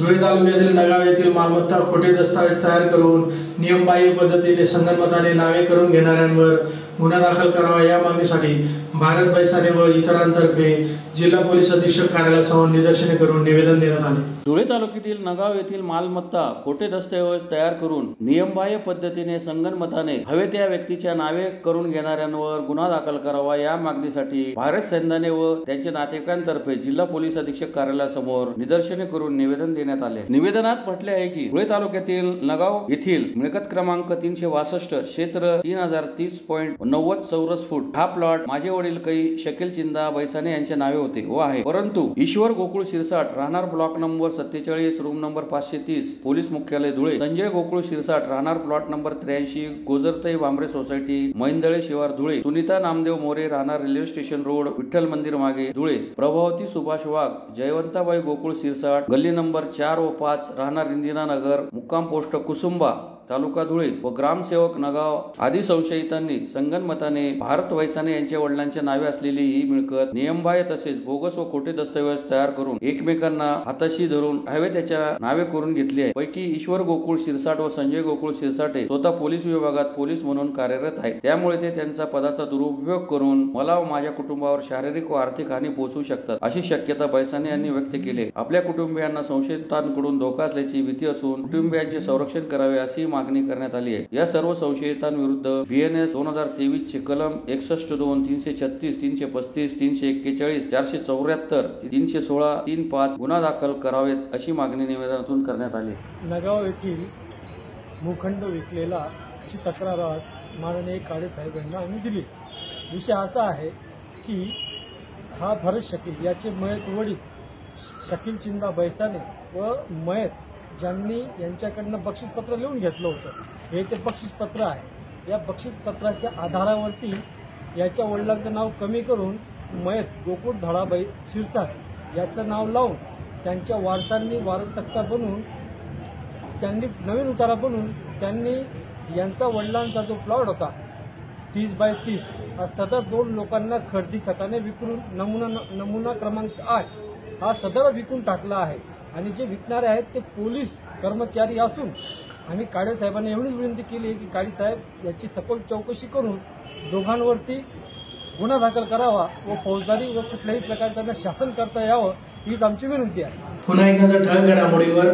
धुळे तालुक्यातील नगाव येथील मालमत्ता खोटे दस्तावेज तयार करून नियमबाह्य पद्धतीने संगनमताने नावे करून घेणाऱ्यांवर गुन्हा दाखल करावा या मागणीसाठी भारत बैसाने व इतरांतर्फे जिल्हा पोलीस अधीक्षक कार्यालयासमोर निदर्शने करून निवेदन देण्यात आले। धुळे तालुक्यातील नगाव येथील मालमत्ता खोटे दस्तऐवज तयार करून नियमबाह्य पद्धतीने संगनमताने हवे त्या व्यक्तीच्या नावे करून घेणाऱ्यांवर गुन्हा दाखल करावा या मागणीसाठी भारत सैन्याने व त्यांच्या नातेवाईकांतर्फे जिल्हा पोलीस अधीक्षक कार्यालयासमोर निदर्शने करून निवेदन देण्यात आले। निवेदनात म्हटले आहे की धुळे तालुक्यातील नगाव येथील मिळकत क्रमांक 362 क्षेत्र 3030.90 चौरस फूट हा प्लॉट माझे वडील कै शकील चिंदा बैसाने यांच्या नावे होते व आहे, परंतु ईश्वर गोकुळ शिरसाट राहणार block number 47 room number 530 police मुख्यालय धुळे, संजय गोकुळ शिरसाट राहणार प्लॉट नंबर 83 गोजरतई बांबरे सोसायटी मैंदळे शिवार धुळे, सुनीता नामदेव मोरे राहणार रेल्वे स्टेशन रोड विठ्ठल मंदिर मागे धुळे, प्रभावती सुभाष वाघ जयवंताबाई गोकुळ शिरसाट गल्ली नंबर 4 व 5 राहणार इंदिरा नगर मुक्काम पोस्ट कुसुंबा तालुका धुळे व ग्रामसेवक नगाव आदी संशयितांनी संगनमताने भारत वैसाने यांच्या वडिलांच्या नावे असलेली ही मिळकत नियमबाह्य तसेच बोगस व खोटे दस्तऐवज तयार करून एकमेकांना हाताशी धरून हवे त्याच्या नावे करून घेतली आहे। पैकी ईश्वर गोकुळ शिरसाट व संजय गोकुळ शिरसाटे स्वतः पोलीस विभागात पोलीस म्हणून कार्यरत आहे, त्यामुळे ते त्यांचा पदाचा दुरुपयोग करून मला व माझ्या कुटुंबावर शारीरिक व आर्थिक हानी पोहोचवू शकतात अशी शक्यता बैसाने यांनी व्यक्त केली। आपल्या कुटुंबियांना संशयितांकडून धोका असल्याची भीती असून कुटुंबियांचे संरक्षण करावे अशी मागणी करण्यात आली आहे। या सर्व संशयितांविरुद्ध BNS 2023 चे कलम 61(2), 336, 335, 341, 474, 316, 35 गुन्हा दाखल करावेत अशी मागणी निवेदनातून करण्यात आली। नगाव येथील भूखंड विकलेला ची तक्रार आज माननीय काळे साहेब यांना आम्ही दिली। विषय असा आहे की हा भरत शकील याचे मयत वडील शकील चिंदा बैसाने व मयत ज्यांनी यांच्याकडनं बक्षीसपत्र लिहून घेतलं होतं हे ते बक्षीसपत्र आहे। या बक्षीसपत्राच्या आधारावरती याच्या वडिलांचं नाव कमी करून मयत गोकुळ धडाबाई शिरसाट याचं नाव लावून त्यांच्या वारसांनी वारस तक्ता बनवून त्यांनी नवीन उतारा बनवून त्यांनी यांचा वडिलांचा जो प्लॉट होता 30/30 हा सदर 2 लोकांना खरेदी खताने विकून नमुना क्रमांक 8 हा सदर विकून टाकला आहे आणि जे विकणारे आहेत ते पोलीस कर्मचारी असून आम्ही काळे साहेबांना एवढीच विनंती केली आहे की काळे साहेब याची सखोल चौकशी करून दोघांवरती गुन्हा दाखल करावा व फौजदारी व कुठल्याही प्रकारे त्यांना शासन करता यावं हीच आमची विनंती आहे। पुन्हा एकदा ठळक घडामोडीवर